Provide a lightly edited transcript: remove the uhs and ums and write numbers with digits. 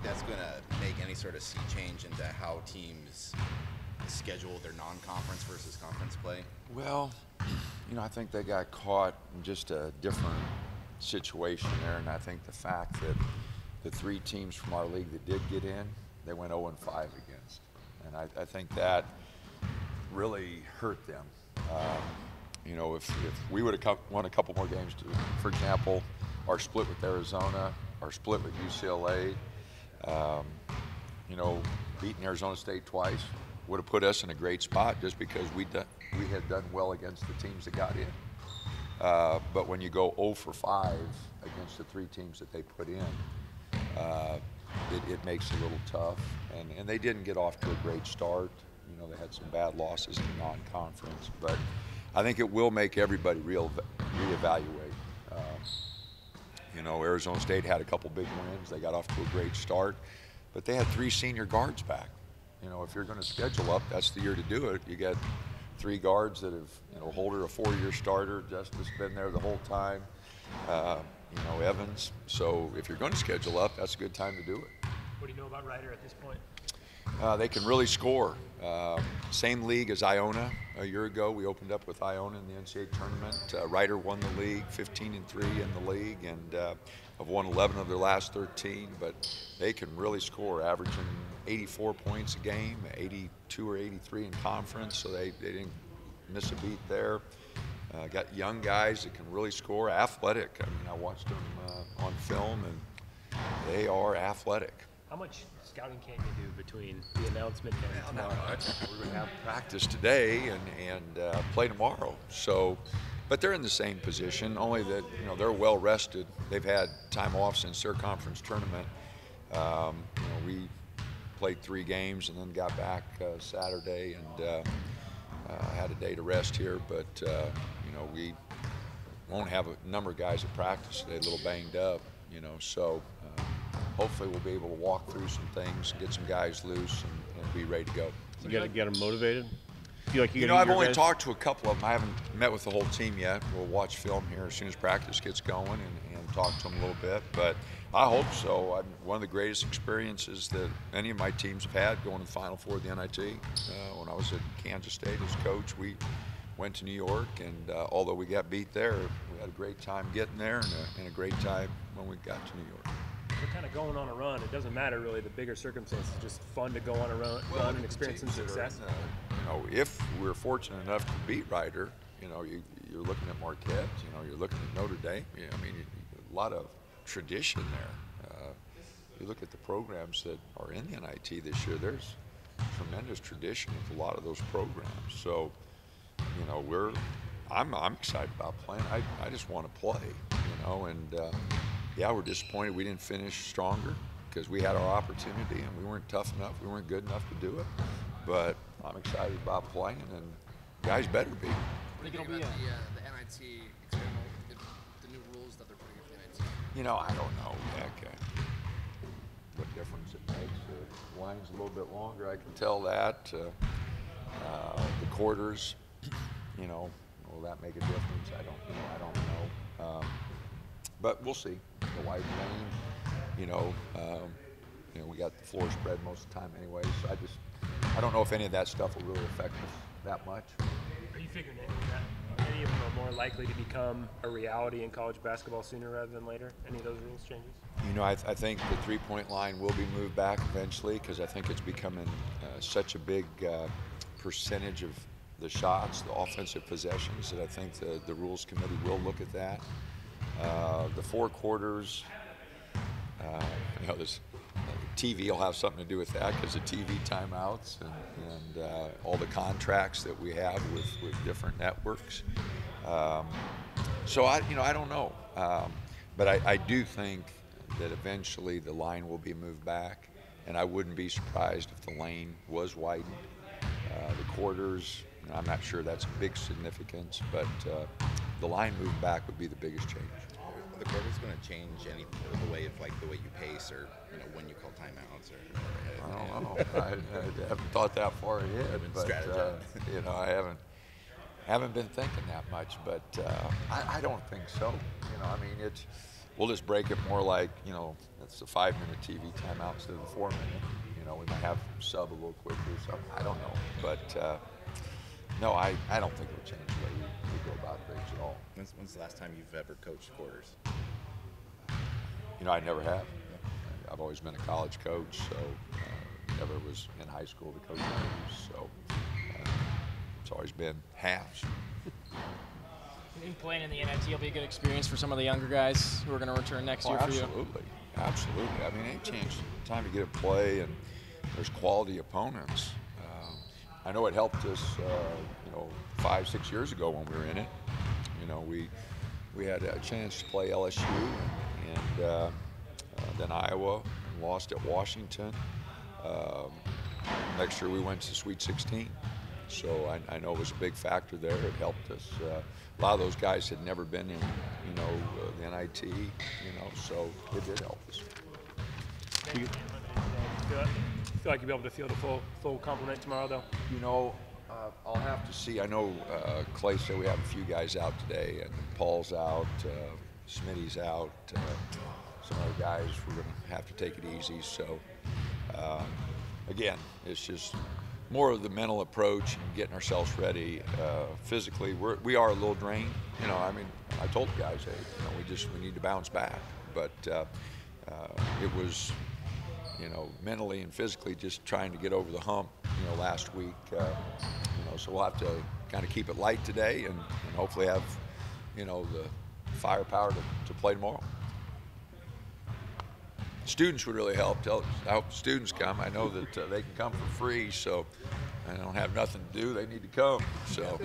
think that's going to make any sort of sea change into how teams schedule their non-conference versus conference play? Well, I think they got caught in just a different situation there, and I think the fact that the 3 teams from our league that did get in, they went 0-5 against. And I think that really hurt them. If we would have won a couple more games, for example, our split with Arizona, our split with UCLA, beating Arizona State twice would have put us in a great spot just because we had done well against the teams that got in. But when you go 0-5 against the 3 teams that they put in, it makes it a little tough. And they didn't get off to a great start. They had some bad losses in the non-conference. But I think it will make everybody reevaluate. Arizona State had a couple big wins. They got off to a great start. But they had 3 senior guards back. If you're going to schedule up, that's the year to do it. You get 3 guards that have, Holder, a 4-year starter, Justice been there the whole time, Evans. So if you're going to schedule up, that's a good time to do it. What do you know about Ryder at this point? They can really score. Same league as Iona a year ago. We opened up with Iona in the NCAA tournament. Ryder won the league, 15-3 in the league, and have won 11 of their last 13. But they can really score, averaging 84 points a game, 82 or 83 in conference. So they didn't miss a beat there. Got young guys that can really score, athletic. I watched them on film, and they are athletic. How much scouting can you do between the announcement and tomorrow? We're going to have practice today and play tomorrow. So, but they're in the same position, only that they're well rested. They've had time off since their conference tournament. We played 3 games and then got back Saturday and had a day to rest here. But we won't have a number of guys at practice today, a little banged up. So. Hopefully we'll be able to walk through some things, get some guys loose, and be ready to go. You got to get them motivated? Feel like I've only talked to a couple of them. I haven't met with the whole team yet. We'll watch film here as soon as practice gets going and talk to them a little bit. But I hope so. One of the greatest experiences that any of my teams have had going to the Final Four of the NIT. When I was at Kansas State as coach, we went to New York, and although we got beat there, we had a great time getting there and a great time when we got to New York. We're kind of going on a run. It doesn't matter really the bigger circumstances. It's just fun to go on a run and experience some success. If we're fortunate enough to beat Ryder, you're looking at Marquette. You're looking at Notre Dame. A lot of tradition there. You look at the programs that are in the NIT this year. There's tremendous tradition with a lot of those programs. So, I'm excited about playing. I just want to play. Yeah, we're disappointed we didn't finish stronger because we had our opportunity and we weren't tough enough, we weren't good enough to do it. But I'm excited about playing, and guys better be. What do you think about the NIT experimental, the new rules that they're putting in for the NIT? I don't know, Nick, what difference it makes. The line's a little bit longer, I can tell that. The quarters, will that make a difference? I don't know. But we'll see. The wide range, we got the floor spread most of the time anyway. So I don't know if any of that stuff will really affect us that much. Are you figuring that any of them are more likely to become a reality in college basketball sooner rather than later? Any of those rules changes? I think the 3-point line will be moved back eventually because I think it's becoming such a big percentage of the shots, the offensive possessions, that I think the rules committee will look at that. The 4 quarters, this TV will have something to do with that because of TV timeouts and all the contracts that we have with different networks. So I don't know, but I do think that eventually the line will be moved back, and I wouldn't be surprised if the lane was widened. The quarters, I'm not sure that's a big significance, but the line moved back would be the biggest change. The quarter's going to change the way you pace, or when you call timeouts, or I don't know. I haven't thought that far ahead, but I haven't been thinking that much. But I don't think so. we'll just break it more like, you know, it's a 5-minute TV timeout instead of a 4-minute. You know, we might have sub a little quicker or something. I don't know. But, no, I don't think it'll change the way we go about things at all. When's the last time you've ever coached quarters? You know, I never have. I've always been a college coach, so never was in high school to coach games. So it's always been halves. I think playing in the NIT will be a good experience for some of the younger guys who are going to return next year for you. Absolutely. I mean, any chance, time to get to play, and there's quality opponents. I know it helped us, you know, 5-6 years ago when we were in it. You know, we had a chance to play LSU and then Iowa, and lost at Washington. Next year we went to Sweet 16. So I know it was a big factor there. It helped us. A lot of those guys had never been in, you know, the NIT, you know, so it did help us. You feel like you'll be able to field a full complement tomorrow, though? You know, I'll have to see. I know Clay said we have a few guys out today, and Paul's out, Smitty's out. Some other guys, we're going to have to take it easy. So, again, it's just more of the mental approach and getting ourselves ready. Physically, we are a little drained. You know, I mean, I told the guys, hey, you know, we need to bounce back. But it was, you know, mentally and physically just trying to get over the hump, you know, last week. You know, so we'll have to kind of keep it light today and hopefully have, you know, the firepower to play tomorrow. Students would really help. I hope the students come. I know that they can come for free, so I don't have nothing to do. They need to come. So.